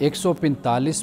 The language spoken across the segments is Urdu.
145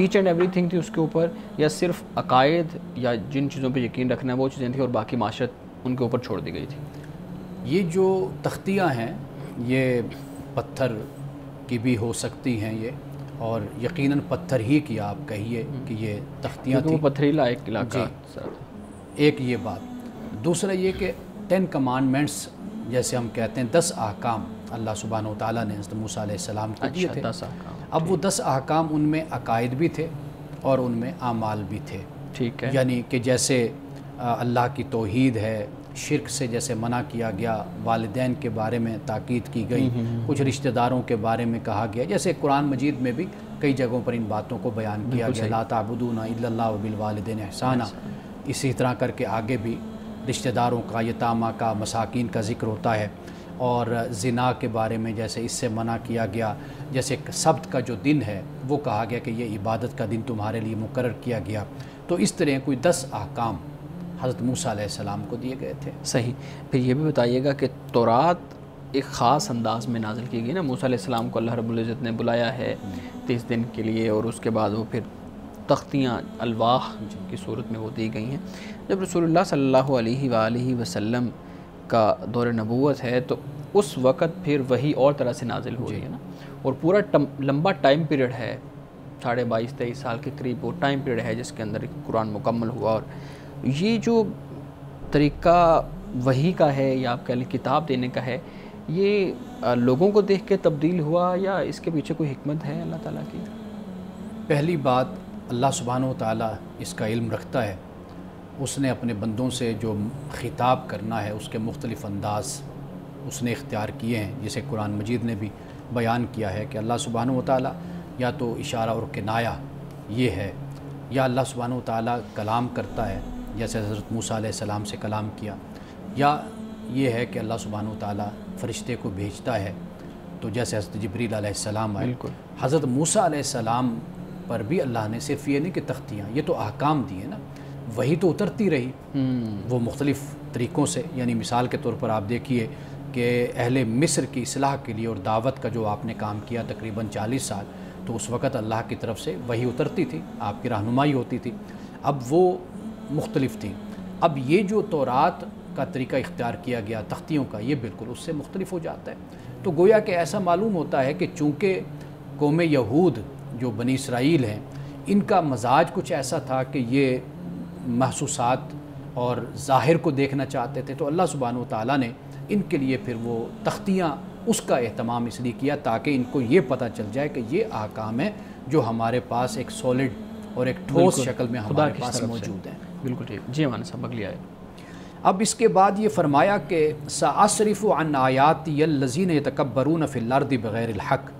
ایچ اینڈ ایوری تھنگ تھی اس کے اوپر، یا صرف عقائد یا جن چیزوں پہ یقین رکھنا ہے وہ چیزیں تھیں اور باقی معاشرت ان کے اوپر چھوڑ دی گئی تھی؟ یہ جو تختیاں ہیں یہ پتھر کی بھی ہو سکتی ہیں یہ، اور یقیناً پتھر ہی کی آپ کہیے کہ یہ تختیاں تھیں، وہ پتھریلا ایک علاقہ۔ ایک یہ بات، دوسرا یہ کہ 10 کمانڈمنٹس جیسے ہم کہتے ہیں 10 احکام اللہ سبحانہ و تعالیٰ نے حضرت موسیٰ علیہ السلام کو دیے تھے۔ اب وہ 10 احکام ان میں عقائد بھی تھے اور ان میں اعمال بھی تھے، ٹھیک ہے، یعنی کہ جیسے اللہ کی توحید ہے، شرک سے جیسے منع کیا گیا، والدین کے بارے میں تاکید کی گئی، کچھ رشتہ داروں کے بارے میں کہا گیا، جیسے قرآن مجید میں بھی کئی جگہوں پر ان باتوں کو بیان کیا گیا، لا تعبدون الا اللہ وبالوالدین احسانا۔ اسی طرح کر کے آگے بھی رشتہ داروں کا، یتامہ کا، مساکین کا ذکر ہوتا ہے، اور زنا کے بارے میں جیسے اس سے منع کیا گیا، جیسے سبت کا جو دن ہے وہ کہا گیا کہ یہ عبادت کا دن تمہارے لیے مقرر کیا گیا۔ تو اس طرح کوئی 10 احکام حضرت موسیٰ علیہ السلام کو دیے گئے تھے۔ صحیح۔ پھر یہ بھی بتائیے گا کہ تورات ایک خاص انداز میں نازل کی گئی نا، موسیٰ علیہ السلام کو اللہ رب العزت نے بلایا ہے 30 دن کے لیے، اور اس کے بعد وہ پھر تختیاں الواح کی صورت میں وہ دی گئی ہیں۔ جب رسول اللہ صلی اللہ علیہ وآلہ وسلم کا دور نبوت ہے تو اس وقت پھر وہی اور طرح سے نازل ہو رہی ہے نا، اور پورا لمبا ٹائم پیریڈ ہے، 22-23 سال کے قریب وہ ٹائم پیریڈ ہے جس کے اندر قرآن مکمل ہوا۔ اور یہ جو طریقہ وحی کا ہے یا آپ کہہ لیں کتاب دینے کا ہے، یہ لوگوں کو دیکھ کے تبدیل ہوا یا اس کے پیچھے کوئی حکمت ہے اللہ تعالیٰ کی؟ پہلی بات، اللہ سبحانہ و تعالیٰ اس کا علم رکھتا ہے، اس نے اپنے بندوں سے جو خطاب کرنا ہے اس کے مختلف انداز اس نے اختیار کیے ہیں، جسے قرآن مجید نے بھی بیان کیا ہے کہ اللہ سبحانہ و تعالیٰ یا تو اشارہ اور کنایہ یہ ہے، یا اللہ سبحانہ و تعالیٰ کلام کرتا ہے جیسے حضرت موسیٰ علیہ السلام سے کلام کیا، یا یہ ہے کہ اللہ سبحانہ و تعالیٰ فرشتے کو بھیجتا ہے، تو جیسے حضرت جبریل علیہ السلام آئے۔ حضرت موسیٰ علیہ السلام پر بھی اللہ نے صرف یہ نہیں کہ تختیاں، یہ تو احکام دیے نا، وہی تو اترتی رہی وہ مختلف طریقوں سے، یعنی مثال کے طور پر آپ دیکھیے کہ اہل مصر کی اصلاح کے لیے اور دعوت کا جو آپ نے کام کیا تقریباً 40 سال، تو اس وقت اللہ کی طرف سے وہی اترتی تھی، آپ کی رہنمائی ہوتی تھی، اب وہ مختلف تھی۔ اب یہ جو تورات کا طریقہ اختیار کیا گیا تختیوں کا، یہ بالکل اس سے مختلف ہو جاتا ہے۔ تو گویا کہ ایسا معلوم ہوتا ہے کہ چونکہ قوم یہود جو بنی اسرائیل ہیں، ان کا مزاج کچھ ایسا تھا کہ یہ محسوسات اور ظاہر کو دیکھنا چاہتے تھے، تو اللہ سبحانہ و تعالیٰ نے ان کے لیے پھر وہ تختیاں اس کا اہتمام اس لیے کیا تاکہ ان کو یہ پتہ چل جائے کہ یہ احکام ہیں جو ہمارے پاس ایک سولڈ اور ایک ٹھوس شکل میں ہمارے پاس موجود ہیں۔ بالکل ٹھیک جی، مولانا صاحب اگلی آیت۔ اب اس کے بعد یہ فرمایا کہ سأصرف عن آیاتی الذین یتکبرون فی الارض بغیر الحق،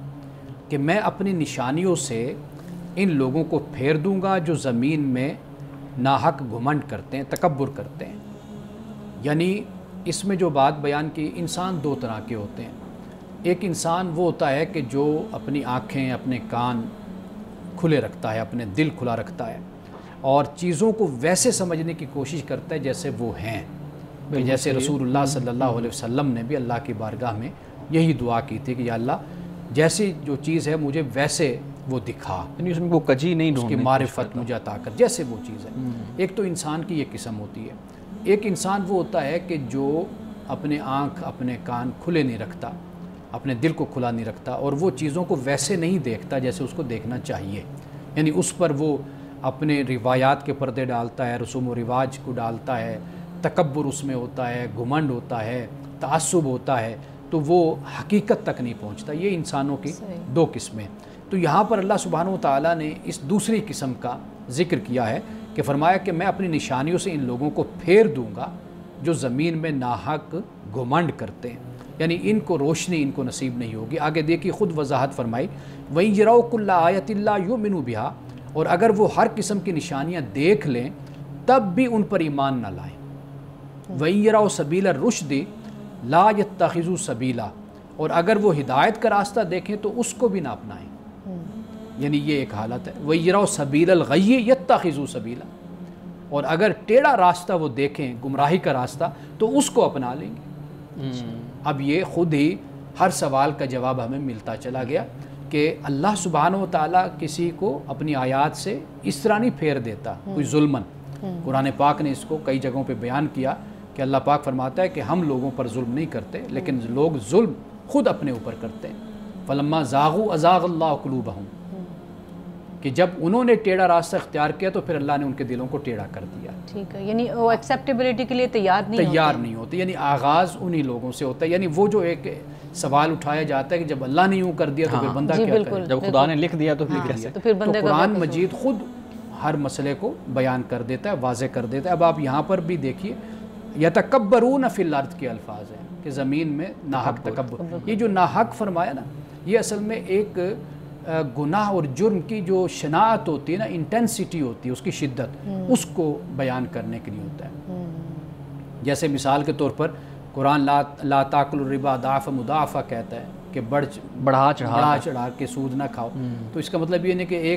کہ میں اپنی نشانیوں سے ان لوگوں کو پھیر دوں گا جو زمین میں ناحق گھمنڈ کرتے ہیں، تکبر کرتے ہیں۔ یعنی اس میں جو بات بیان کی، انسان 2 طرح کے ہوتے ہیں۔ ایک انسان وہ ہوتا ہے کہ جو اپنی آنکھیں، اپنے کان کھلے رکھتا ہے، اپنے دل کھلا رکھتا ہے، اور چیزوں کو ویسے سمجھنے کی کوشش کرتا ہے جیسے وہ ہیں، جیسے رسول اللہ صلی اللہ علیہ وسلم نے بھی اللہ کی بارگاہ میں یہی دعا کی تھی کہ یا اللہ جیسی جو چیز ہے مجھے ویسے وہ دکھا، یعنی اس میں وہ کجی نہیں اس کی معرفت مجھے عطا کر جیسے وہ چیز ہے۔ ایک تو انسان کی یہ قسم ہوتی ہے۔ ایک انسان وہ ہوتا ہے کہ جو اپنے آنکھ، اپنے کان کھلے نہیں رکھتا، اپنے دل کو کھلا نہیں رکھتا، اور وہ چیزوں کو ویسے نہیں دیکھتا جیسے اس کو دیکھنا چاہیے، یعنی اس پر وہ اپنے روایات کے پردے ڈالتا ہے، رسوم و رواج کو ڈالتا ہے، تکبر اس میں ہوتا ہے، گھمنڈ ہوتا ہے، تعصب ہوتا ہے، تو وہ حقیقت تک نہیں پہنچتا۔ یہ انسانوں کی 2 قسمیں۔ تو یہاں پر اللہ سبحانہ و تعالیٰ نے اس دوسری قسم کا ذکر کیا ہے کہ فرمایا کہ میں اپنی نشانیوں سے ان لوگوں کو پھیر دوں گا جو زمین میں ناحق گھمنڈ کرتے ہیں، یعنی ان کو روشنی ان کو نصیب نہیں ہوگی۔ آگے دیکھیے خود وضاحت فرمائی، وَإِن يَرَوْا كُلَّ آيَةٍ لَا يُؤْمِنُوا بِهَا، اور اگر وہ ہر قسم کی نشانیاں دیکھ لیں تب بھی ان پر ایمان نہ لائیں۔ وَإِن يَرَوْا سَبِيلَ الرُّشْدِ لَا يَتَّخِذُوا سَبِيلًا، اور اگر وہ ہدایت کا راستہ دیکھیں تو اس کو بھی نہ اپنائیں، یعنی یہ ایک حالت ہے۔ وَإِن يَرَوْا سَبِيلَ الْغَيِّ يَتَّخِذُوا سَبِيلًا، اور اگر ٹیڑھا راستہ وہ دیکھیں، گمراہی کا راستہ، تو اس کو اپنا لیں گے۔ اب یہ خود ہی ہر سوال کا جواب ہمیں ملتا چلا گیا کہ اللہ سبحانہ و تعالیٰ کسی کو اپنی آیات سے اس طرح نہیں پھیر دیتا کوئی ظلمن. قرآن پاک نے اس کو کئی جگہوں پہ بیان کیا کہ اللہ پاک فرماتا ہے کہ ہم لوگوں پر ظلم نہیں کرتے لیکن لوگ ظلم خود اپنے اوپر کرتے ہیں. فلما زاغوا ازاغ اللہ قلوبہم، کہ جب انہوں نے ٹیڑھا راستہ اختیار کیا تو پھر اللہ نے ان کے دلوں کو ٹیڑھا کر دیا. ٹھیک ہے، یعنی وہ ایکسیپٹیبلٹی کے لیے تیار نہیں ہوتے. یعنی آغاز انہی لوگوں سے ہوتا ہے. یعنی وہ جو ایک سوال اٹھایا جاتا ہے کہ جب اللہ نے یوں کر دیا تو پھر بندہ کیا کرے؟ جب خدا نے لکھ دیا تو پھر بندے. قرآن مجید خود ہر مسئلے کو بیان کر دیتا ہے، واضح کر دیتا ہے. اب آپ یہاں پر بھی دیکھیے یتکبرون فی الارض کے الفاظ ہیں کہ زمین میں ناحق تکبر. یہ جو ناحق فرمایا نا، یہ اصل میں ایک گناہ اور جرم کی جو شناعت ہوتی ہے نا، انٹینسٹی ہوتی ہے، اس کی شدت، اس کو بیان کرنے کے لیے ہوتا ہے. جیسے مثال کے طور پر قرآن لا تاکلوا الربا ضعفا مضاعفا کہتا ہے کہ بڑھا چڑھا کے سود نہ کھاؤ. تو اس کا مطلب یہ نہیں کہ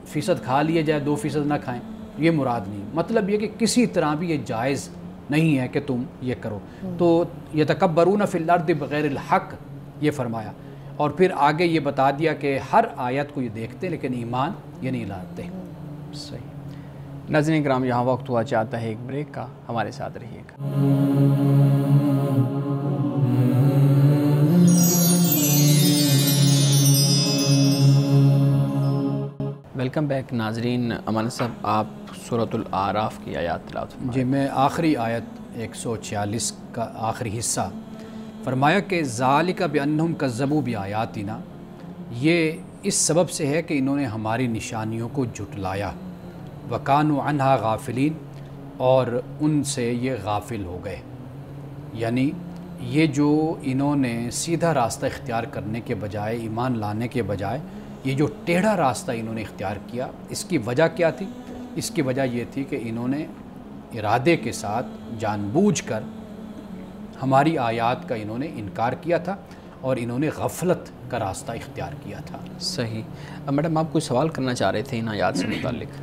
1% کھا لیا جائے 2% نہ کھائیں، یہ مراد نہیں. مطلب یہ کہ کسی طرح بھی یہ جائز نہیں ہے کہ تم یہ کرو. تو یتکبرون فی الارض بغیر الحق یہ فرمایا. اور پھر آگے یہ بتا دیا کہ ہر آیت کو یہ دیکھتے لیکن ایمان یہ نہیں لاتے. صحیح. ناظرین کرام، یہاں وقت ہوا چاہتا ہے ایک بریک کا، ہمارے ساتھ رہیے گا. Welcome back. ناظرین، امان صاحب آپ سورۃ الاعراف کی آیات تلاوت فرمائیں. جی، میں آخری آیت 146 کا آخری حصہ فرمایا کہ ذالک بانہم کذبوا بآیاتنا، یہ اس سبب سے ہے کہ انہوں نے ہماری نشانیوں کو جھٹلایا. وکانوا عنہا غافلین، اور ان سے یہ غافل ہو گئے. یعنی یہ جو انہوں نے سیدھا راستہ اختیار کرنے کے بجائے، ایمان لانے کے بجائے، یہ جو ٹیڑھا راستہ انہوں نے اختیار کیا، اس کی وجہ کیا تھی؟ اس کی وجہ یہ تھی کہ انہوں نے ارادے کے ساتھ جان بوجھ کر ہماری آیات کا انہوں نے انکار کیا تھا اور انہوں نے غفلت کا راستہ اختیار کیا تھا. صحیح. میڈم، آپ کوئی سوال کرنا چاہ رہے تھے ان آیات سے متعلق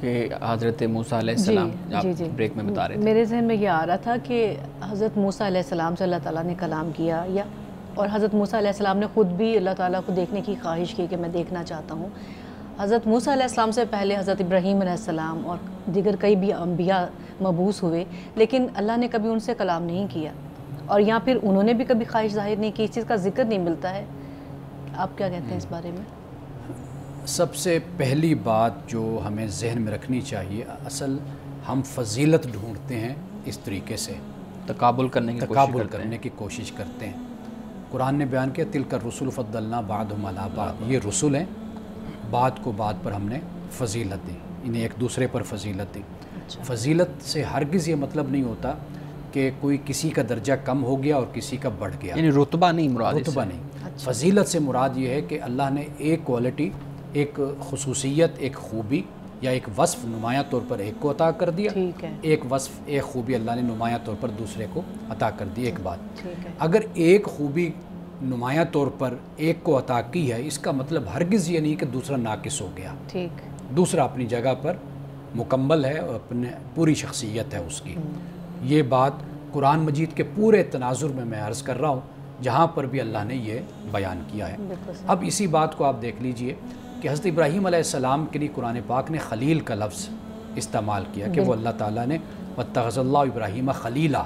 کہ حضرت موسیٰ علیہ السلام آپ بریک میں بتا رہے تھے. میرے ذہن میں یہ آ رہا تھا کہ حضرت موسیٰ علیہ السلام سے اللہ تعالیٰ نے کلام کیا، اور حضرت موسیٰ علیہ السلام نے خود بھی اللہ تعالیٰ کو دیکھنے کی خواہش کی کہ میں دیکھنا چاہتا ہوں. حضرت موسیٰ علیہ السلام سے پہلے حضرت ابراہیم علیہ السلام اور دیگر کئی بھی انبیاء مبعوث ہوئے، لیکن اللہ نے کبھی ان سے کلام نہیں کیا، اور یہاں پھر انہوں نے بھی کبھی خواہش ظاہر نہیں کی. اس چیز کا ذکر نہیں ملتا ہے. آپ کیا کہتے ہیں اس بارے میں؟ سب سے پہلی بات جو ہمیں ذہن میں رکھنی چاہیے، اصل ہم فضیلت ڈھونڈتے ہیں اس طریقے سے، تقابل کرنے کی کوشش کرتے ہیں. قرآن نے بیان کیا تلک الرسل فضلنا بعضهم علی بعض، یہ رسول ہیں، بعد کو بعد پر ہم نے فضیلت دی، انہیں ایک دوسرے پر فضیلت دی. فضیلت سے ہرگز یہ مطلب نہیں ہوتا کہ کوئی کسی کا درجہ کم ہو گیا اور کسی کا بڑھ گیا، یعنی رتبہ نہیں مراد. رتبہ نہیں. فضیلت سے مراد یہ ہے کہ اللہ نے ایک کوالٹی، ایک خصوصیت، ایک خوبی یا ایک وصف نمایاں طور پر ایک کو عطا کر دیا، ایک وصف، ایک خوبی اللہ نے نمایاں طور پر دوسرے کو عطا کر دی. ایک بات، اگر ایک خوبی نمایاں طور پر ایک کو عطا کی ہے، اس کا مطلب ہرگز یہ نہیں کہ دوسرا ناقص ہو گیا. دوسرا اپنی جگہ پر مکمل ہے اور اپنے پوری شخصیت ہے اس کی. یہ بات قرآن مجید کے پورے تناظر میں عرض کر رہا ہوں، جہاں پر بھی اللہ نے یہ بیان کیا ہے. اب اسی بات کو آپ دیکھ لیجئے کہ حضرت ابراہیم علیہ السلام کے لیے قرآن پاک نے خلیل کا لفظ استعمال کیا کہ وہ اللہ تعالیٰ نے واتخذ اللہ ابراہیم خلیلا،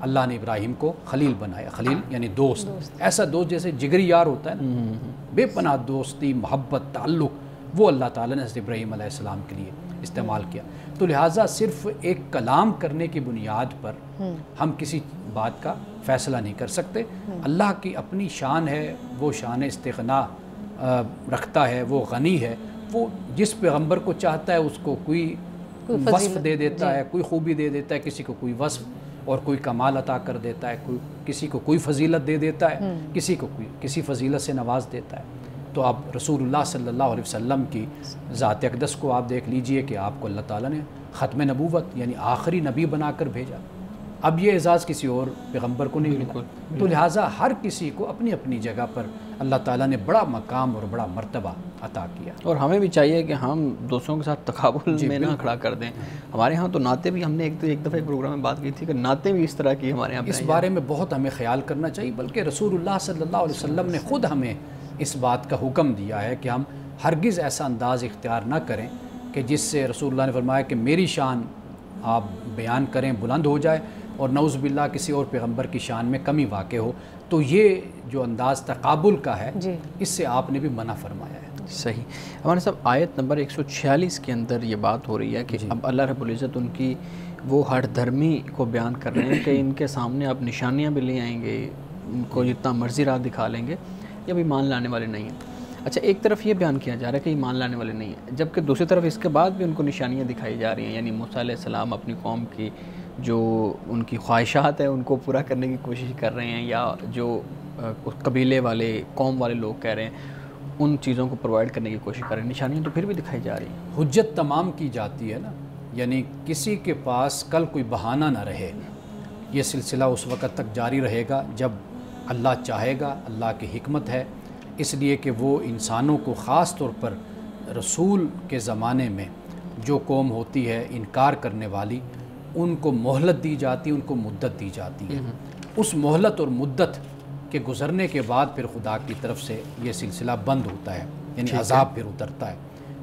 اللہ نے ابراہیم کو خلیل بنایا. خلیل یعنی دوست، ایسا دوست جیسے جگری یار ہوتا ہے نا، بے پناہ دوستی، محبت، تعلق، وہ اللہ تعالیٰ نے حضرت ابراہیم علیہ السلام کے لیے استعمال کیا. تو لہٰذا صرف ایک کلام کرنے کی بنیاد پر ہم کسی بات کا فیصلہ نہیں کر سکتے. اللہ کی اپنی شان ہے، وہ شان استغنا رکھتا ہے، وہ غنی ہے. وہ جس پیغمبر کو چاہتا ہے اس کو کوئی وصف دے دیتا ہے، کوئی خوبی دے دیتا ہے، کسی کو کوئی وصف اور کوئی کمال عطا کر دیتا ہے، کسی کو کوئی فضیلت دے دیتا ہے، کسی کو کسی فضیلت سے نواز دیتا ہے. تو آپ رسول اللہ صلی اللہ علیہ وسلم کی ذات اقدس کو آپ دیکھ لیجئے کہ آپ کو اللہ تعالیٰ نے ختم نبوت یعنی آخری نبی بنا کر بھیجا. اب یہ اعزاز کسی اور پیغمبر کو نہیں ملا. تو لہٰذا ہر کسی کو اپنی اپنی جگہ پر اللہ تعالیٰ نے بڑا مقام اور بڑا مرتبہ عطا کیا. اور ہمیں بھی چاہیے کہ ہم دوسروں کے ساتھ تقابل میں نہ کھڑا کر دیں. ہمارے ہاں تو نعتیں بھی، ہم نے ایک دفعہ ایک پروگرام میں بات کی تھی کہ نعتیں بھی اس طرح کی ہمارے یہاں. اس بارے میں بہت ہمیں خیال کرنا چاہیے، بلکہ رسول اللہ صلی اللہ علیہ وسلم نے خود ہمیں اس بات کا حکم دیا ہے کہ ہم ہرگز ایسا انداز اختیار نہ کریں کہ جس سے رسول اللہ نے فرمایا کہ میری شان آپ بیان کریں بلند ہو جائے اور نعوذ باللہ کسی اور پیغمبر کی شان میں کمی واقع ہو. تو یہ جو انداز تقابل کا ہے جی اس سے آپ نے بھی منع فرمایا ہے. صحیح. ہمارے صاحب آیت نمبر 146 کے اندر یہ بات ہو رہی ہے کہ اب اللہ رب العزت ان کی وہ ہٹ دھرمی کو بیان کر رہے ہیں کہ ان کے سامنے آپ نشانیاں بھی لے آئیں گے, ان کو جتنا مرضی راہ دکھا لیں گے, یہ بھی مان لانے والے نہیں ہیں. اچھا, ایک طرف یہ بیان کیا جا رہا ہے کہ یہ مان لانے والے نہیں ہیں, جبکہ دوسری طرف اس کے بعد بھی ان کو نشانیاں دکھائی جا رہی ہیں. یعنی موسیٰ علیہ السلام اپنی قوم کی جو ان کی خواہشات ہیں ان کو پورا کرنے کی کوشش کر رہے ہیں, یا جو قبیلے والے قوم والے لوگ کہہ رہے ہیں ان چیزوں کو پرووائڈ کرنے کی کوشش کر رہے ہیں. نشانیاں تو پھر بھی دکھائی جا رہی ہیں. حجت تمام کی جاتی ہے نا, یعنی کسی کے پاس کل کوئی بہانہ نہ رہے. یہ سلسلہ اس وقت تک جاری رہے گا جب اللہ چاہے گا. اللہ کی حکمت ہے, اس لیے کہ وہ انسانوں کو خاص طور پر رسول کے زمانے میں جو قوم ہوتی ہے انکار کرنے والی, ان کو مہلت دی جاتی, ان کو مدت دی جاتی ہے. اس مہلت اور مدت کے گزرنے کے بعد پھر خدا کی طرف سے یہ سلسلہ بند ہوتا ہے, یعنی عذاب پھر اترتا ہے.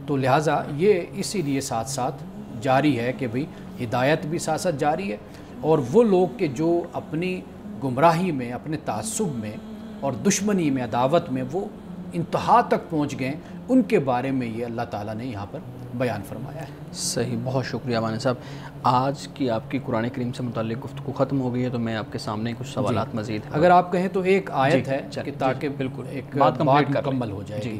تو لہٰذا یہ اسی لیے ساتھ ساتھ جاری ہے کہ بھئی ہدایت بھی ساتھ ساتھ جاری ہے, اور وہ لوگ کہ جو اپنی گمراہی میں, اپنے تعصب میں اور دشمنی میں, عداوت میں وہ انتہا تک پہنچ گئے, ان کے بارے میں یہ اللہ تعالیٰ نے یہاں پر بیان فرمایا ہے. صحیح, بہت شکریہ مانے صاحب. آج کی آپ کی قرآن کریم سے متعلق گفتگو ختم ہو گئی ہے, تو میں آپ کے سامنے کچھ سوالات مزید ہیں. اگر آپ کہیں تو ایک آیت ہے کہ تاکہ بالکل ایک بات بات مکمل ہو جائے گی.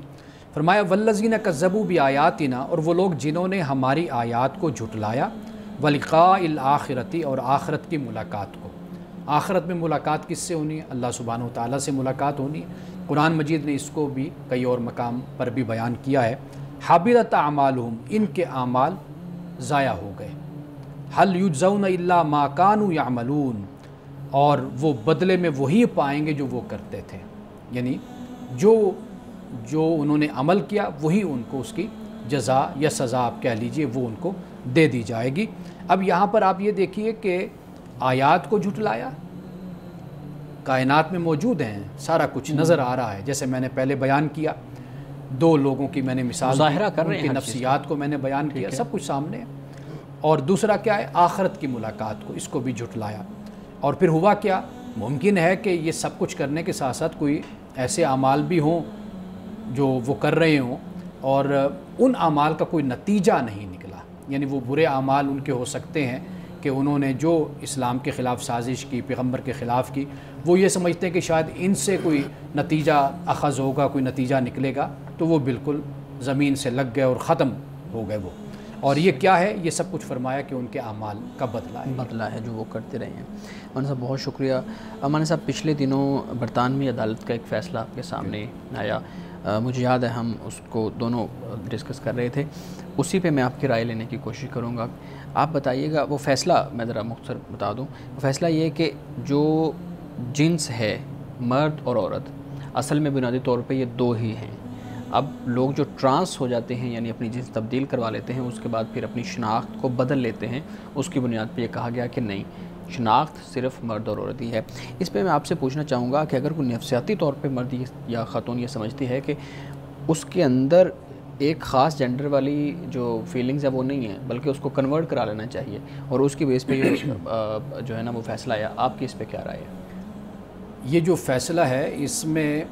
فرمایا والذین کذبوا بآیاتنا, اور وہ لوگ جنہوں نے ہماری آیات کو جھٹلایا, ولقاء الآخرۃ, اور آخرت کی ملاقات کو. آخرت میں ملاقات کس سے ہونی ہے؟ اللہ سبحانہ وتعالیٰ سے ملاقات ہونی ہے. قرآن مجید نے اس کو بھی کئی اور مقام پر بھی بیان کیا ہے. حبطت اعمالہم, ان کے اعمال ضائع ہو گئے. هل یجزون الا ما كانوا یعملون, اور وہ بدلے میں وہی پائیں گے جو وہ کرتے تھے. یعنی جو انہوں نے عمل کیا وہی ان کو اس کی جزا یا سزا آپ کہہ لیجئے وہ ان کو دے دی جائے گی. اب یہاں پر آپ یہ دیکھیے کہ آیات کو جھٹلایا, کائنات میں موجود ہیں, سارا کچھ نظر آ رہا ہے. جیسے میں نے پہلے بیان کیا, دو لوگوں کی میں نے مثال ظاہرہ کر رہے ان کی ہیں, نفسیات کو میں نے بیان کیا, سب کچھ سامنے ہے. اور دوسرا کیا ہے؟ آخرت کی ملاقات کو, اس کو بھی جھٹلایا. اور پھر ہوا کیا؟ ممکن ہے کہ یہ سب کچھ کرنے کے ساتھ ساتھ کوئی ایسے اعمال بھی ہوں جو وہ کر رہے ہوں اور ان اعمال کا کوئی نتیجہ نہیں نکلا. یعنی وہ برے اعمال ان کے ہو سکتے ہیں کہ انہوں نے جو اسلام کے خلاف سازش کی, پیغمبر کے خلاف کی, وہ یہ سمجھتے ہیں کہ شاید ان سے کوئی نتیجہ اخذ ہوگا, کوئی نتیجہ نکلے گا, تو وہ بالکل زمین سے لگ گئے اور ختم ہو گئے وہ. اور یہ کیا ہے؟ یہ سب کچھ فرمایا کہ ان کے اعمال کا بدلہ ہے جو وہ کرتے رہے ہیں. مانا صاحب بہت شکریہ. مانا صاحب پچھلے دنوں برطانوی عدالت کا ایک فیصلہ آپ کے سامنے آیا, مجھے یاد ہے ہم اس کو دونوں ڈسکس کر رہے تھے, اسی پہ میں آپ کی رائے لینے کی کوشش کروں گا. آپ بتائیے گا وہ فیصلہ, میں ذرا مختصر بتا دوں. وہ فیصلہ یہ کہ جو جنس ہے مرد اور عورت, اصل میں بنیادی طور پہ یہ دو ہی ہیں. اب لوگ جو ٹرانس ہو جاتے ہیں, یعنی اپنی جنس تبدیل کروا لیتے ہیں, اس کے بعد پھر اپنی شناخت کو بدل لیتے ہیں, اس کی بنیاد پہ یہ کہا گیا کہ نہیں, شناخت صرف مرد اور عورت ہی ہے. اس پہ میں آپ سے پوچھنا چاہوں گا کہ اگر کوئی نفسیاتی طور پہ مرد یا خاتون یہ سمجھتی ہے کہ اس کے اندر ایک خاص جینڈر والی جو فیلنگز ہے وہ نہیں ہے, بلکہ اس کو کنورٹ کرا لینا چاہیے, اور اس کی بیس پہ یہ جو ہے نا وہ فیصلہ آیا, آپ کی اس پہ کیا رائے ہے؟ یہ جو فیصلہ ہے اس میں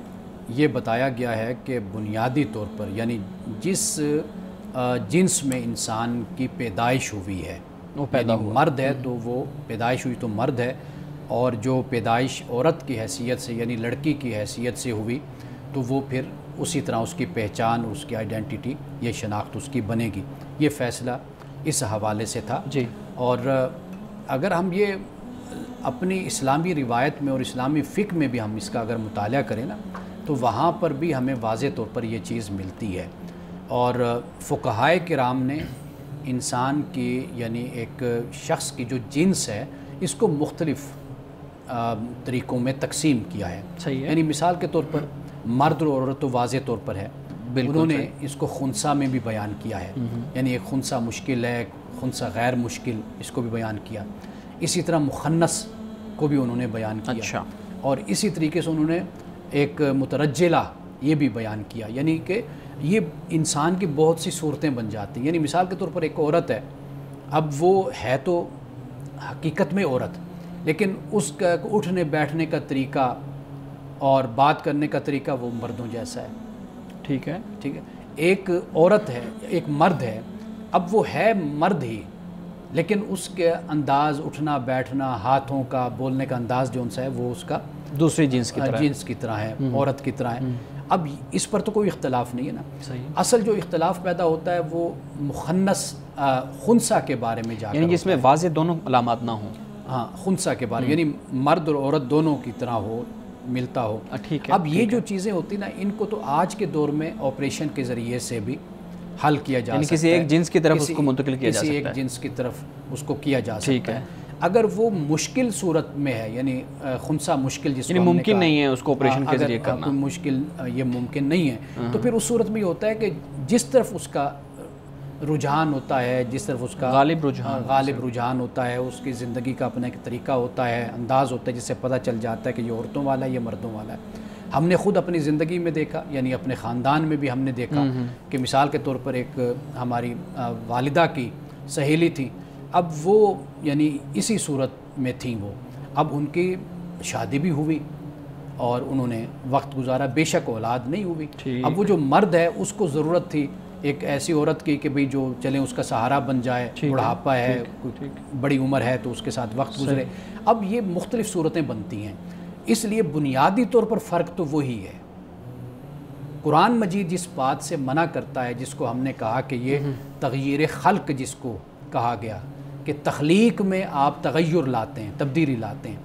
یہ بتایا گیا ہے کہ بنیادی طور پر یعنی جس جنس میں انسان کی پیدائش ہوئی ہے, وہ پیدا مرد ہے تو وہ پیدائش ہوئی تو مرد ہے, اور جو پیدائش عورت کی حیثیت سے یعنی لڑکی کی حیثیت سے ہوئی تو وہ پھر اسی طرح اس کی پہچان, اس کی آئیڈینٹی, یہ شناخت اس کی بنے گی. یہ فیصلہ اس حوالے سے تھا. جی. اور اگر ہم یہ اپنی اسلامی روایت میں اور اسلامی فقہ میں بھی ہم اس کا اگر مطالعہ کریں نا, تو وہاں پر بھی ہمیں واضح طور پر یہ چیز ملتی ہے. اور فقہائے کرام نے انسان کی یعنی ایک شخص کی جو جنس ہے اس کو مختلف طریقوں میں تقسیم کیا ہے. صحیح ہے. یعنی مثال کے طور پر مرد اور عورت تو واضح طور پر ہے, انہوں نے اس کو خنثی میں بھی بیان کیا ہے. یعنی ایک خنثی مشکل ہے, ایک خنثی غیر مشکل, اس کو بھی بیان کیا. اسی طرح مخنث کو بھی انہوں نے بیان کیا. اچھا. اور اسی طریقے سے انہوں نے ایک مترجلہ یہ بھی بیان کیا، یعنی کہ یہ انسان کی بہت سی صورتیں بن جاتی ہیں. یعنی مثال کے طور پر ایک عورت ہے، اب وہ ہے تو حقیقت میں عورت، لیکن اس کا اٹھنے بیٹھنے کا طریقہ اور بات کرنے کا طریقہ وہ مردوں جیسا ہے. ٹھیک ہے. ٹھیک ہے. ایک عورت ہے، ایک مرد ہے، اب وہ ہے مرد ہی، لیکن اس کے انداز اٹھنا بیٹھنا، ہاتھوں کا، بولنے کا انداز جو ان سے ہے وہ اس کا دوسری جنس کی طرح ہے، عورت کی طرح ہے. اب اس پر تو کوئی اختلاف نہیں ہے نا. صحیح. اصل جو اختلاف پیدا ہوتا ہے وہ مخنث خنثی کے بارے میں جا کر، یعنی جس میں واضح دونوں علامات نہ ہوں. ہاں، خنثی کے بارے، یعنی مرد اور عورت دونوں کی طرح ہو، ملتا ہو. ٹھیک ہے. اب یہ جو چیزیں ہوتی نا، ان کو تو آج کے دور میں آپریشن کے ذریعے سے بھی حل کیا جا سکتا ہے. کسی ایک جنس کی طرف اس کو منتقل کیا جا سکتا ہے. کسی ایک جنس کی طرف اس کو کیا جا سکتا ہے. اگر وہ مشکل صورت میں ہے، یعنی خنثی مشکل، جس کو ممکن نہیں ہے اس کو آپریشن کے ذریعے کرنا، کوئی مشکل یہ ممکن نہیں ہے، تو پھر اس صورت میں یہ ہوتا ہے کہ جس طرف اس کا رجحان ہوتا ہے، جس طرف اس کا غالب رجحان ہوتا ہے، اس کی زندگی کا اپنا ایک طریقہ ہوتا ہے، انداز ہوتا ہے، جس سے پتہ چل جاتا ہے کہ یہ عورتوں والا ہے، یہ مردوں والا ہے. ہم نے خود اپنی زندگی میں دیکھا، یعنی اپنے خاندان میں بھی ہم نے دیکھا کہ مثال کے طور پر ایک ہماری والدہ کی سہیلی تھی، اب وہ یعنی اسی صورت میں تھیں وہ. اب ان کی شادی بھی ہوئی اور انہوں نے وقت گزارا، بے شک اولاد نہیں ہوئی. اب وہ جو مرد ہے اس کو ضرورت تھی ایک ایسی عورت کی کہ بھئی جو چلیں اس کا سہارا بن جائے، بڑھاپا ہے، بڑی عمر ہے تو اس کے ساتھ وقت گزرے. اب یہ مختلف صورتیں بنتی ہیں، اس لیے بنیادی طور پر فرق تو وہی ہے. قرآن مجید جس بات سے منع کرتا ہے، جس کو ہم نے کہا کہ یہ تغییر خلق جس کو کہا گیا کہ تخلیق میں آپ تغیر لاتے ہیں، تبدیلی لاتے ہیں،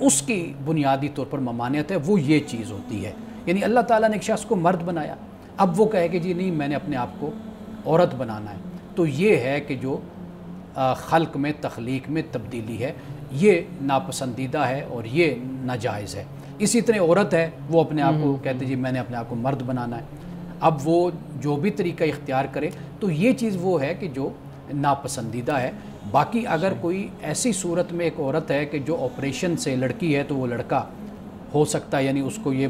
اس کی بنیادی طور پر ممانعت ہے، وہ یہ چیز ہوتی ہے. یعنی اللہ تعالیٰ نے ایک شخص کو مرد بنایا، اب وہ کہے کہ جی نہیں میں نے اپنے آپ کو عورت بنانا ہے، تو یہ ہے کہ جو خلق میں، تخلیق میں تبدیلی ہے، یہ ناپسندیدہ ہے اور یہ ناجائز ہے. اسی طرح عورت ہے، وہ اپنے آپ کو کہتے جی میں نے اپنے آپ کو مرد بنانا ہے، اب وہ جو بھی طریقہ اختیار کرے تو یہ چیز وہ ہے کہ جو ناپسندیدہ ہے. باقی اگر کوئی ایسی صورت میں ایک عورت ہے کہ جو آپریشن سے لڑکی ہے تو وہ لڑکا ہو سکتا ہے، یعنی اس کو یہ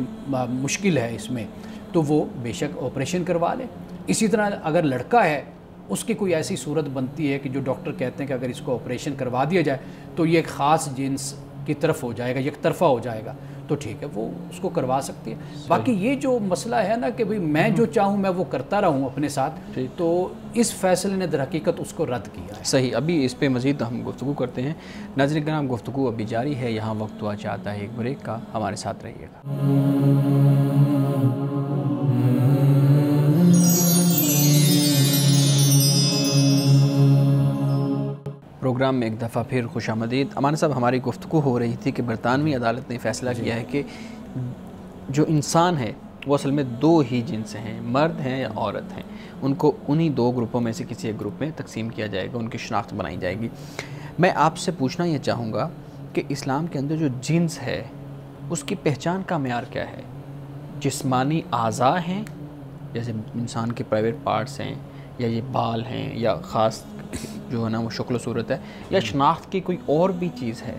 مشکل ہے اس میں، تو وہ بے شک آپریشن کروا لے. اسی طرح اگر لڑکا ہے، اس کی کوئی ایسی صورت بنتی ہے کہ جو ڈاکٹر کہتے ہیں کہ اگر اس کو آپریشن کروا دیا جائے تو یہ ایک خاص جنس کی طرف ہو جائے گا، یک طرفہ ہو جائے گا، تو ٹھیک ہے وہ اس کو کروا سکتی ہے. باقی یہ جو مسئلہ ہے نا کہ بھئی میں جو چاہوں میں وہ کرتا رہوں اپنے ساتھ، تو اس فیصلے نے در حقیقت اس کو رد کیا ہے. صحیح. ابھی اس پہ مزید ہم گفتگو کرتے ہیں. ناظرین کرام، گفتگو ابھی جاری ہے، یہاں وقت ہوا چاہتا ہے ایک بریک کا، ہمارے ساتھ رہیے گا. پروگرام میں ایک دفعہ پھر خوش آمدید. امان صاحب، ہماری گفتگو ہو رہی تھی کہ برطانوی عدالت نے فیصلہ کیا ہے کہ جو انسان ہے وہ اصل میں دو ہی جنس ہیں، مرد ہیں یا عورت ہیں. ان کو انہی دو گروپوں میں سے کسی ایک گروپ میں تقسیم کیا جائے گا، ان کی شناخت بنائی جائے گی. میں آپ سے پوچھنا یہ چاہوں گا کہ اسلام کے اندر جو جنس ہے اس کی پہچان کا معیار کیا ہے؟ جسمانی اعضاء ہیں، جیسے انسان کے پرائیویٹ پارٹس ہیں، یا یہ بال ہیں، یا خاص جو ہے نا وہ شکل و صورت ہے، یا شناخت کی کوئی اور بھی چیز ہے؟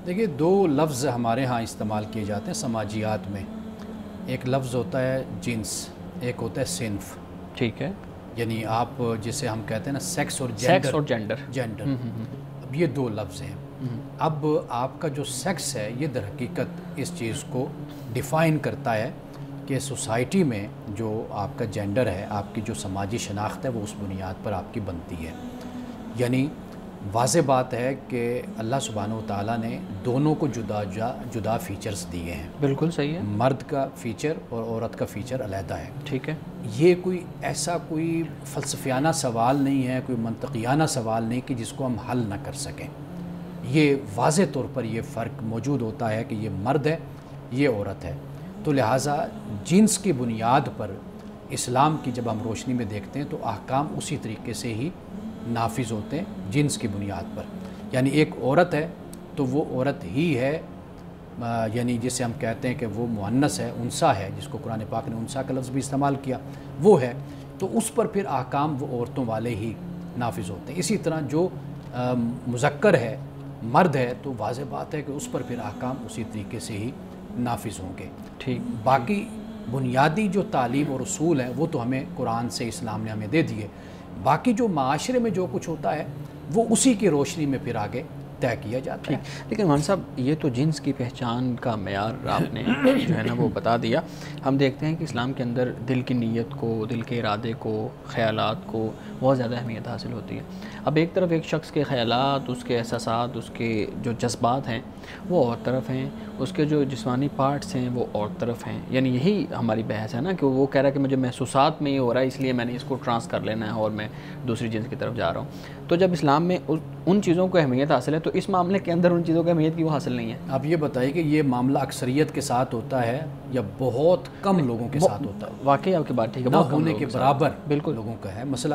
دیکھیے، دو لفظ ہمارے ہاں استعمال کیے جاتے ہیں سماجیات میں. ایک لفظ ہوتا ہے جنس، ایک ہوتا ہے صنف. ٹھیک ہے. یعنی آپ جسے ہم کہتے ہیں نا سیکس اور جینڈر. اب یہ دو لفظ ہیں. اب آپ کا جو سیکس ہے یہ در حقیقت اس چیز کو ڈیفائن کرتا ہے کہ سوسائٹی میں جو آپ کا جینڈر ہے، آپ کی جو سماجی شناخت ہے، وہ اس بنیاد پر آپ کی بنتی ہے. یعنی واضح بات ہے کہ اللہ سبحانہ و تعالیٰ نے دونوں کو جدا فیچرز دیے ہیں. بالکل صحیح ہے. مرد کا فیچر اور عورت کا فیچر علیحدہ ہے. ٹھیک ہے. یہ کوئی ایسا کوئی فلسفیانہ سوال نہیں ہے، کوئی منطقیانہ سوال نہیں کہ جس کو ہم حل نہ کر سکیں. یہ واضح طور پر یہ فرق موجود ہوتا ہے کہ یہ مرد ہے، یہ عورت ہے. تو لہٰذا جنس کی بنیاد پر اسلام کی جب ہم روشنی میں دیکھتے ہیں تو احکام اسی طریقے سے ہی نافذ ہوتے ہیں جنس کی بنیاد پر. یعنی ایک عورت ہے تو وہ عورت ہی ہے، یعنی جسے ہم کہتے ہیں کہ وہ مؤنث ہے، انثیٰ ہے، جس کو قرآن پاک نے انثیٰ کا لفظ بھی استعمال کیا، وہ ہے. تو اس پر پھر احکام وہ عورتوں والے ہی نافذ ہوتے ہیں. اسی طرح جو مذکر ہے، مرد ہے، تو واضح بات ہے کہ اس پر پھر احکام اسی طریقے سے ہی نافذ ہوں گے. ٹھیک. باقی بنیادی جو تعلیم اور اصول ہیں وہ تو ہمیں قرآن سے اسلام نے ہمیں دے دیے، باقی جو معاشرے میں جو کچھ ہوتا ہے وہ اسی کی روشنی میں پھر آگے طے کیا جاتا ہے۔ لیکن مولانا صاحب یہ تو جنس کی پہچان کا معیار آپ نے جو ہے نا وہ بتا دیا۔ ہم دیکھتے ہیں کہ اسلام کے اندر دل کی نیت کو، دل کے ارادے کو، خیالات کو بہت زیادہ اہمیت حاصل ہوتی ہے۔ اب ایک طرف ایک شخص کے خیالات، اس کے احساسات، اس کے جو جذبات ہیں وہ اور طرف ہیں، اس کے جو جسمانی پارٹس ہیں وہ اور طرف ہیں، یعنی یہی ہماری بحث ہے نا کہ وہ کہہ رہا ہے کہ مجھے محسوسات میں یہ ہو رہا ہے اس لیے میں نے اس کو ٹرانس کر لینا ہے اور میں دوسری جنس کی طرف جا رہا ہوں۔ تو جب اسلام میں ان چیزوں کو اہمیت حاصل ہے تو اس معاملے کے اندر ان چیزوں کو اہمیت کیوں حاصل نہیں ہے؟ آپ یہ بتائیے کہ یہ معاملہ اکثریت کے ساتھ ہوتا ہے یا بہت کم لوگوں کے ساتھ ہوتا ہے؟ واقعی آپ کی بات ٹھیک ہے، نہ بہت کم ہونے لوگوں کے کے ساتھ برابر بالکل لوگوں کا ہے مسئلہ۔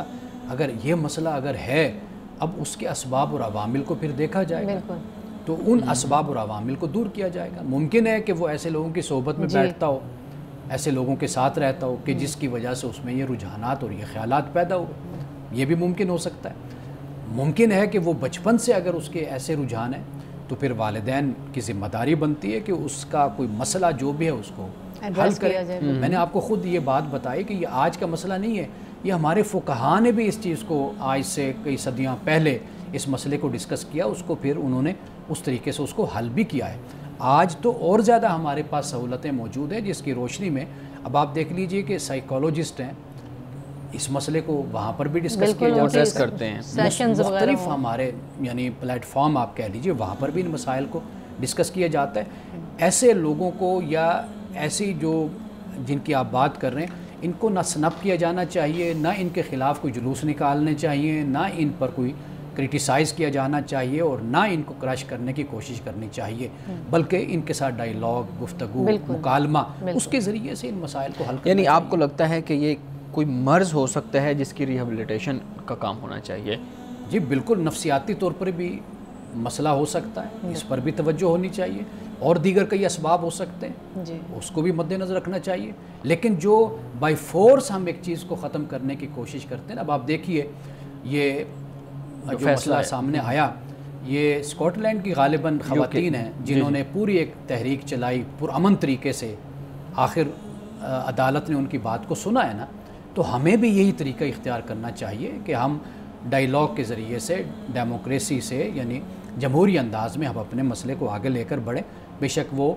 اگر یہ مسئلہ اگر ہے، اب اس کے اسباب اور عوامل کو پھر دیکھا جائے گا، بالکل تو ان اسباب اور عوامل کو دور کیا جائے گا۔ ممکن ہے کہ وہ ایسے لوگوں کی صحبت میں بیٹھتا ہو، ایسے لوگوں کے ساتھ رہتا ہو کہ جس کی وجہ سے اس میں یہ رجحانات اور یہ خیالات پیدا ہو، یہ بھی ممکن ہو سکتا ہے۔ ممکن ہے کہ وہ بچپن سے اگر اس کے ایسے رجحان ہیں تو پھر والدین کی ذمہ داری بنتی ہے کہ اس کا کوئی مسئلہ جو بھی ہے اس کو حل کرے۔ میں نے آپ کو خود یہ بات بتائی کہ یہ آج کا مسئلہ نہیں ہے، یہ ہمارے فقہاء نے بھی اس چیز کو آج سے کئی صدیاں پہلے اس مسئلے کو ڈسکس کیا، اس کو پھر انہوں نے اس طریقے سے اس کو حل بھی کیا ہے۔ آج تو اور زیادہ ہمارے پاس سہولتیں موجود ہیں جس کی روشنی میں اب آپ دیکھ لیجئے کہ سائیکالوجسٹ ہیں، اس مسئلے کو وہاں پر بھی ڈسکس کیا جاتا ہے، کرتے ہیں مختلف ہمارے یعنی پلیٹ فارم آپ کہہ لیجئے، وہاں پر بھی ان مسائل کو ڈسکس کیا جاتا ہے۔ ایسے لوگوں کو یا ایسی جو جن کی آپ بات کر رہے ہیں ان کو نہ سنپ کیا جانا چاہیے، نہ ان کے خلاف کوئی جلوس نکالنے چاہیے، نہ ان پر کوئی کرٹیسائز کیا جانا چاہیے اور نہ ان کو کرش کرنے کی کوشش کرنی چاہیے، بلکہ ان کے ساتھ ڈائیلاگ، گفتگو، مکالمہ، اس کے ذریعے سے ان مسائل کو حل کرنا۔ یعنی آپ کو لگتا ہے کہ یہ کوئی مرض ہو سکتا ہے جس کی ریہیبلیٹیشن کا کام ہونا چاہیے؟ جی بالکل، نفسیاتی طور پر بھی مسئلہ ہو سکتا ہے، اس پر بھی توجہ ہونی چاہیے، اور دیگر کئی اسباب ہو سکتے ہیں جی، اس کو بھی مد نظر رکھنا چاہیے۔ لیکن جو بائی فورس ہم ایک چیز کو ختم کرنے کی کوشش کرتے ہیں، اب آپ دیکھیے یہ جو مسئلہ سامنے آیا، یہ اسکاٹ لینڈ کی غالباً خواتین ہیں جنہوں نے پوری ایک تحریک چلائی پرامن طریقے سے، آخر عدالت نے ان کی بات کو سنا ہے نا، تو ہمیں بھی یہی طریقہ اختیار کرنا چاہیے کہ ہم ڈائیلاگ کے ذریعے سے، ڈیموکریسی سے، یعنی جمہوری انداز میں ہم اپنے مسئلے کو آگے لے کر بڑھیں۔ بے شک وہ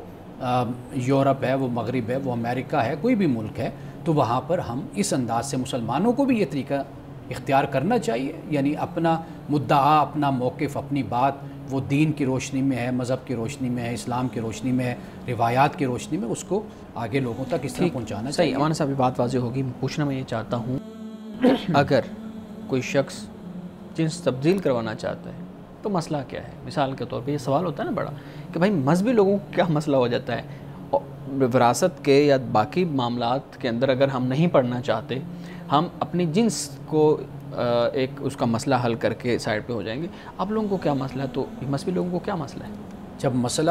یورپ ہے، وہ مغرب ہے، وہ امریکہ ہے، کوئی بھی ملک ہے، تو وہاں پر ہم اس انداز سے مسلمانوں کو بھی یہ طریقہ اختیار کرنا چاہیے، یعنی اپنا مدعا، اپنا موقف، اپنی بات وہ دین کی روشنی میں ہے، مذہب کی روشنی میں ہے، اسلام کی روشنی میں ہے، روایات کی روشنی میں، اس کو آگے لوگوں تک اس طرح پہنچانا چاہیے۔ صحیح، امانہ صاحب یہ بات واضح ہوگی۔ پوچھنا میں یہ چاہتا ہوں اگر کوئی شخص جنس تبدیل کروانا چاہتا ہے تو مسئلہ کیا ہے؟ مثال کے طور پہ یہ سوال ہوتا ہے نا بڑا کہ بھائی مذہبی لوگوں کو کیا مسئلہ ہو جاتا ہے، وراثت کے یا باقی معاملات کے اندر اگر ہم نہیں پڑھنا چاہتے، ہم اپنی جنس کو ایک اس کا مسئلہ حل کر کے سائڈ پہ ہو جائیں گے، آپ لوگوں کو کیا مسئلہ ہے؟ تو مذہبی لوگوں کو کیا مسئلہ ہے؟ جب مسئلہ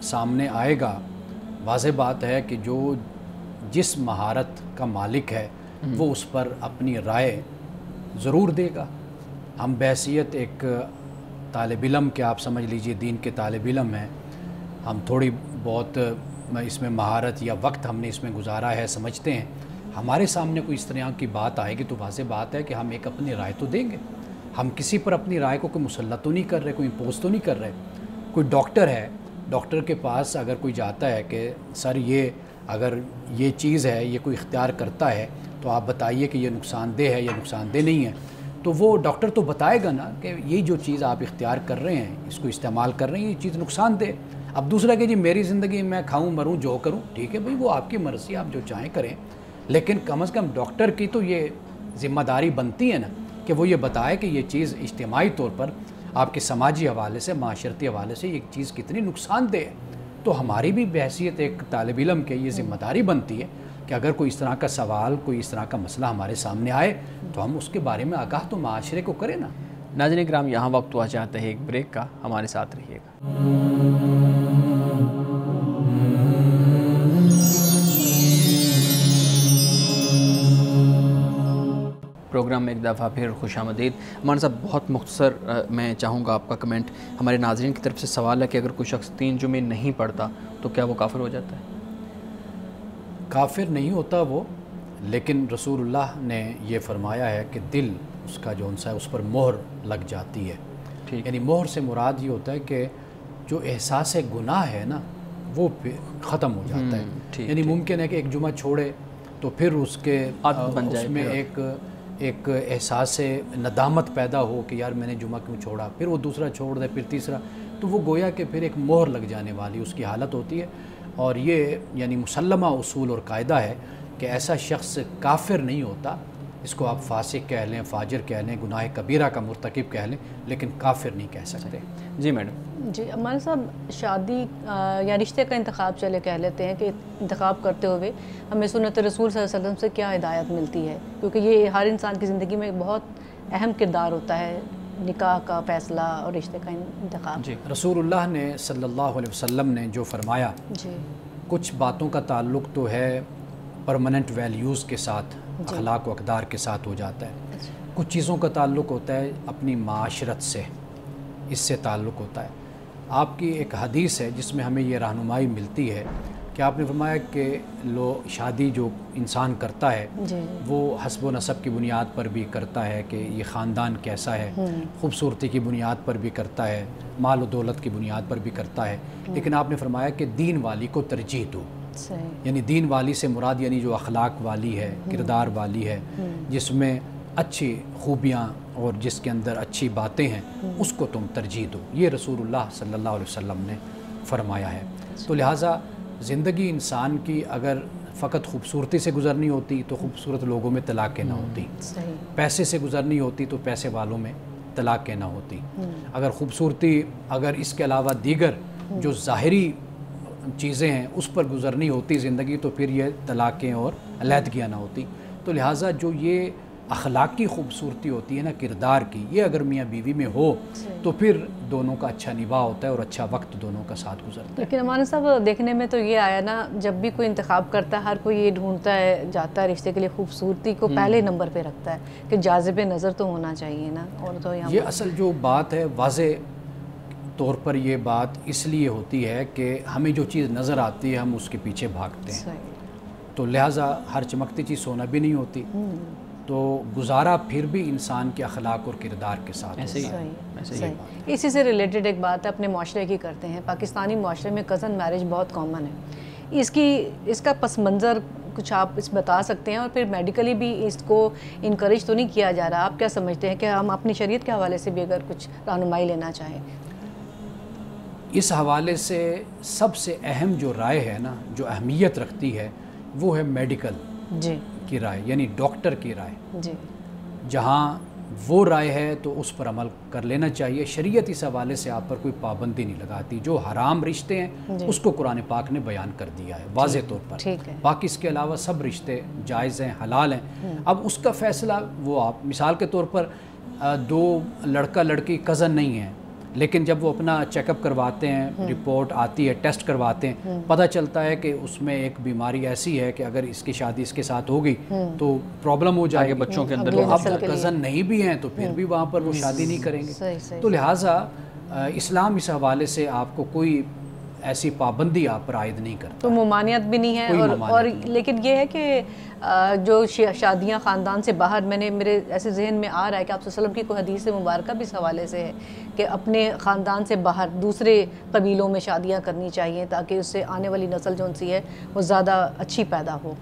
سامنے آئے گا، واضح بات ہے کہ جو جس مہارت کا مالک ہے وہ اس پر اپنی رائے ضرور دے گا۔ ہم بحیثیت ایک طالب علم کے، آپ سمجھ لیجئے دین کے طالب علم ہیں، ہم تھوڑی بہت اس میں مہارت یا وقت ہم نے اس میں گزارا ہے، سمجھتے ہیں، ہمارے سامنے کوئی اس طرح کی بات آئے گی تو واضح بات ہے کہ ہم ایک اپنی رائے تو دیں گے۔ ہم کسی پر اپنی رائے کو کوئی مسلط تو نہیں کر رہے، کوئی امپوز تو نہیں کر رہے۔ کوئی ڈاکٹر ہے، ڈاکٹر کے پاس اگر کوئی جاتا ہے کہ سر یہ اگر یہ چیز ہے، یہ کوئی اختیار کرتا ہے تو آپ بتائیے کہ یہ نقصان دہ ہے یا نقصان دہ نہیں ہے، تو وہ ڈاکٹر تو بتائے گا نا کہ یہ جو چیز آپ اختیار کر رہے ہیں، اس کو استعمال کر رہے ہیں، یہ چیز نقصان دہ۔ اب دوسرا کہ جی میری زندگی میں کھاؤں مروں جو کروں، ٹھیک ہے بھائی، وہ آپ کی مرضی، آپ جو چاہیں کریں، لیکن کم از کم ڈاکٹر کی تو یہ ذمہ داری بنتی ہے نا کہ وہ یہ بتائے کہ یہ چیز اجتماعی طور پر آپ کے سماجی حوالے سے، معاشرتی حوالے سے یہ چیز کتنی نقصان دہ ہے۔ تو ہماری بھی بحیثیت ایک طالب علم کے یہ ذمہ داری بنتی ہے کہ اگر کوئی اس طرح کا سوال، کوئی اس طرح کا مسئلہ ہمارے سامنے آئے تو ہم اس کے بارے میں آگاہ تو معاشرے کو کریں نا۔ ناظرین کرام، یہاں وقت ہوا چاہتا ہے ایک بریک کا، ہمارے ساتھ رہیے گا۔ پروگرام میں ایک دفعہ پھر خوش آمدید۔ امان صاحب بہت مختصر میں چاہوں گا آپ کا کمنٹ۔ ہمارے ناظرین کی طرف سے سوال ہے کہ اگر کوئی شخص 3 جمعے نہیں پڑھتا تو کیا وہ کافر ہو جاتا ہے؟ کافر نہیں ہوتا وہ، لیکن رسول اللہ نے یہ فرمایا ہے کہ دل اس کا جو ہے اس پر مہر لگ جاتی ہے. یعنی مہر سے مراد یہ ہوتا ہے کہ جو احساس گناہ ہے نا وہ ختم ہو جاتا ہے. یعنی ممکن ہے کہ ایک جمعہ چھوڑے تو پھر اس کے اس میں ایک احساس ندامت پیدا ہو کہ یار میں نے جمعہ کیوں چھوڑا، پھر وہ دوسرا چھوڑ دے، پھر تیسرا، تو وہ گویا کہ پھر ایک مہر لگ جانے والی اس کی حالت ہوتی ہے. اور یہ یعنی مسلمہ اصول اور قاعدہ ہے کہ ایسا شخص کافر نہیں ہوتا، اس کو آپ فاسق کہہ لیں، فاجر کہہ لیں، گناہ کبیرہ کا مرتکب کہہ لیں، لیکن کافر نہیں کہہ سکتے. جی میڈم. جی عمران صاحب، شادی یا رشتے کا انتخاب چلے کہہ لیتے ہیں کہ انتخاب کرتے ہوئے ہمیں سنت رسول صلی اللہ علیہ وسلم سے کیا ہدایت ملتی ہے، کیونکہ یہ ہر انسان کی زندگی میں بہت اہم کردار ہوتا ہے، نکاح کا فیصلہ اور رشتے کا انتخاب. جی رسول اللہ نے صلی اللہ علیہ وسلم نے جو فرمایا، جی کچھ باتوں کا تعلق تو ہے پرماننٹ ویلیوز کے ساتھ، اخلاق و اقدار کے ساتھ ہو جاتا ہے. کچھ چیزوں کا تعلق ہوتا ہے اپنی معاشرت سے، اس سے تعلق ہوتا ہے. آپ کی ایک حدیث ہے جس میں ہمیں یہ رہنمائی ملتی ہے کہ آپ نے فرمایا کہ شادی جو انسان کرتا ہے وہ حسب و نسب کی بنیاد پر بھی کرتا ہے کہ یہ خاندان کیسا ہے، خوبصورتی کی بنیاد پر بھی کرتا ہے، مال و دولت کی بنیاد پر بھی کرتا ہے، لیکن آپ نے فرمایا کہ دین والی کو ترجیح دو. یعنی دین والی سے مراد یعنی جو اخلاق والی ہے، کردار والی ہے، جس میں اچھی خوبیاں اور جس کے اندر اچھی باتیں ہیں، اس کو تم ترجیح دو. یہ رسول اللہ صلی اللہ علیہ وسلم نے فرمایا ہے. تو لہٰذا زندگی انسان کی اگر فقط خوبصورتی سے گزرنی ہوتی تو خوبصورت لوگوں میں طلاقیں نہ ہوتی، پیسے سے گزرنی ہوتی تو پیسے والوں میں طلاقیں نہ ہوتی، اگر خوبصورتی اگر اس کے علاوہ دیگر جو ظاہری چیزیں ہیں اس پر گزرنی ہوتی زندگی تو پھر یہ طلاقیں اور علیحدگیاں نہ ہوتی. تو لہٰذا جو یہ اخلاقی خوبصورتی ہوتی ہے نا کردار کی، یہ اگر میاں بیوی میں ہو تو پھر دونوں کا اچھا نباہ ہوتا ہے اور اچھا وقت دونوں کا ساتھ گزرتا ہے. لیکن ہمارے صاحب دیکھنے میں تو یہ آیا نا، جب بھی کوئی انتخاب کرتا ہے ہر کوئی یہ ڈھونڈتا ہے، جاتا ہے رشتے کے لیے خوبصورتی کو پہلے نمبر پہ رکھتا ہے کہ جاذب نظر تو ہونا چاہیے نا. اور تو یہ اصل جو بات ہے واضح طور پر یہ بات اس لیے ہوتی ہے کہ ہمیں جو چیز نظر آتی ہے ہم اس کے پیچھے بھاگتے ہیں. تو لہٰذا ہر چمکتی چیز سونا بھی نہیں ہوتی، تو گزارا پھر بھی انسان کے اخلاق اور کردار کے ساتھ. اسی سے ریلیٹڈ ایک بات ہے اپنے معاشرے کی کرتے ہیں. پاکستانی معاشرے میں کزن میرج بہت کامن ہے. اس کا پس منظر کچھ آپ اس بتا سکتے ہیں، اور پھر میڈیکلی بھی اس کو انکریج تو نہیں کیا جا رہا؟ آپ کیا سمجھتے ہیں کہ ہم اپنی شریعت کے حوالے سے بھی اگر کچھ رہنمائی لینا چاہیں؟ اس حوالے سے سب سے اہم جو رائے ہے نا، جو اہمیت رکھتی ہے، وہ ہے میڈیکل کی رائے، یعنی ڈاکٹر کی رائے. جہاں وہ رائے ہے تو اس پر عمل کر لینا چاہیے. شریعت اس حوالے سے آپ پر کوئی پابندی نہیں لگاتی. جو حرام رشتے ہیں اس کو قرآن پاک نے بیان کر دیا ہے واضح طور پر. باقی اس کے علاوہ سب رشتے جائز ہیں، حلال ہیں. اب اس کا فیصلہ وہ آپ مثال کے طور پر دو لڑکا لڑکی کزن نہیں ہیں، لیکن جب وہ اپنا چیک اپ کرواتے ہیں، رپورٹ آتی ہے، ٹیسٹ کرواتے ہیں، پتہ چلتا ہے کہ اس میں ایک بیماری ایسی ہے کہ اگر اس کی شادی اس کے ساتھ ہوگی تو پرابلم ہو جائے گی بچوں کے اندر. تو اب کزن نہیں بھی ہیں تو پھر بھی وہاں پر وہ شادی نہیں کریں گے. تو لہٰذا اسلام اس حوالے سے آپ کو کوئی ایسی پابندی آپ پر عائد نہیں کرتا. تو ممانعت بھی نہیں ہے. اور لیکن یہ ہے کہ جو شادیاں خاندان سے باہر، میرے ایسے ذہن میں آ رہا ہے کہ آپ صلی اللہ علیہ وسلم کی کوئی حدیث مبارکہ بھی اس حوالے سے ہے کہ اپنے خاندان سے باہر دوسرے قبیلوں میں شادیاں کرنی چاہیے تاکہ اس سے آنے والی نسل جو سی ہے وہ زیادہ اچھی پیدا ہو.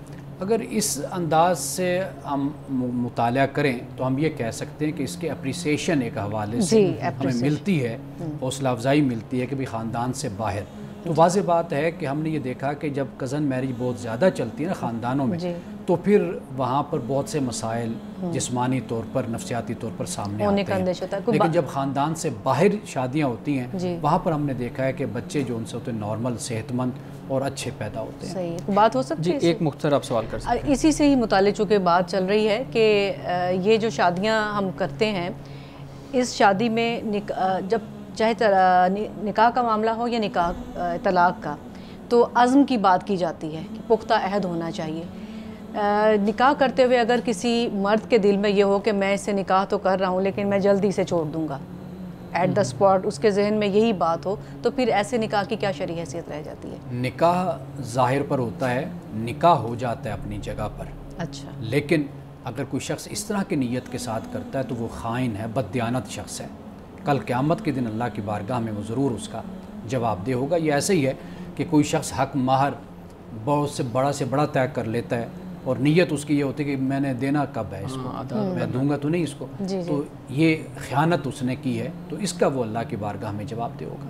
اگر اس انداز سے ہم مطالعہ کریں تو ہم یہ کہہ سکتے ہیں کہ اس کے اپریسیشن ایک حوالے سے ہمیں ملتی ہے، حوصلہ افزائی ملتی ہے کہ بھی خاندان سے باہر. تو واضح بات ہے کہ ہم نے یہ دیکھا کہ جب کزن میرج بہت زیادہ چلتی ہے نا خاندانوں میں، تو پھر وہاں پر بہت سے مسائل جسمانی طور پر، نفسیاتی طور پر سامنے آتے ہیں. لیکن جب خاندان سے باہر شادیاں ہوتی ہیں وہاں پر ہم نے دیکھا ہے کہ بچے جو ان سے ہوتے ہیں نارمل، صحت مند اور اچھے پیدا ہوتے ہیں. صحیح بات ہو سکتی ہے. ایک مختصر آپ سوال کر سکتے ہیں. اسی سے ہی متعلق چونکہ بات چل رہی ہے کہ یہ جو شادیاں ہم کرتے ہیں، اس شادی میں جب چاہے نکاح کا معاملہ ہو یا نکاح طلاق کا، تو عزم کی بات کی جاتی ہے کہ پختہ عہد ہونا چاہیے. نکاح کرتے ہوئے اگر کسی مرد کے دل میں یہ ہو کہ میں اس سے نکاح تو کر رہا ہوں لیکن میں جلدی سے چھوڑ دوں گا، ایٹ دا اسپاٹ اس کے ذہن میں یہی بات ہو، تو پھر ایسے نکاح کی کیا شرعی حیثیت رہ جاتی ہے؟ نکاح ظاہر پر ہوتا ہے، نکاح ہو جاتا ہے اپنی جگہ پر، اچھا، لیکن اگر کوئی شخص اس طرح کی نیت کے ساتھ کرتا ہے تو وہ خائن ہے، بددیانت شخص ہے، کل قیامت کے دن اللہ کی بارگاہ میں وہ ضرور اس کا جواب دہ ہوگا۔ یہ ایسے ہی ہے کہ کوئی شخص حق مہر بہت سے بڑا طے کر لیتا ہے اور نیت اس کی یہ ہوتی ہے کہ میں نے دینا کب ہے اس کو، میں دوں گا تو نہیں اس کو، تو یہ خیانت اس نے کی ہے، تو اس کا وہ اللہ کی بارگاہ میں جواب دہ ہوگا۔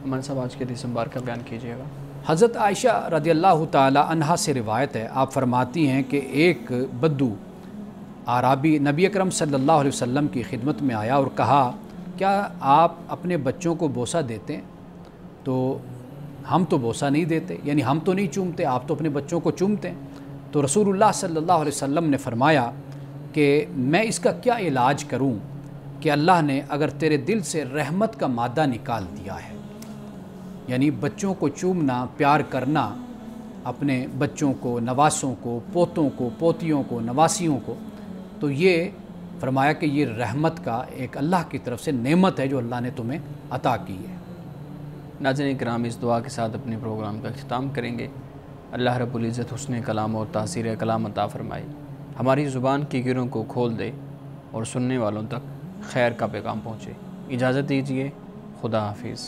امان صاحب آج کے حدیث مبارکہ بیان کیجیے گا۔ حضرت عائشہ رضی اللہ تعالی عنہا سے روایت ہے، آپ فرماتی ہیں کہ ایک بدو اعرابی نبی اکرم صلی اللہ علیہ وسلم کی خدمت میں آیا اور کہا کیا آپ اپنے بچوں کو بوسہ دیتے ہیں؟ تو ہم تو بوسہ نہیں دیتے، یعنی ہم تو نہیں چومتے، آپ تو اپنے بچوں کو چومتے ہیں۔ تو رسول اللہ صلی اللہ علیہ وسلم نے فرمایا کہ میں اس کا کیا علاج کروں کہ اللہ نے اگر تیرے دل سے رحمت کا مادہ نکال دیا ہے، یعنی بچوں کو چومنا، پیار کرنا، اپنے بچوں کو، نواسوں کو، پوتوں کو، پوتیوں کو، نواسیوں کو، تو یہ فرمایا کہ یہ رحمت کا ایک اللہ کی طرف سے نعمت ہے جو اللہ نے تمہیں عطا کی ہے۔ ناظرین کرام، اس دعا کے ساتھ اپنے پروگرام کا اختتام کریں گے۔ اللہ رب العزت حسن کلام اور تاثیر کلام عطا فرمائے، ہماری زبان کی گروں کو کھول دے اور سننے والوں تک خیر کا پیغام پہنچے۔ اجازت دیجیے، خدا حافظ۔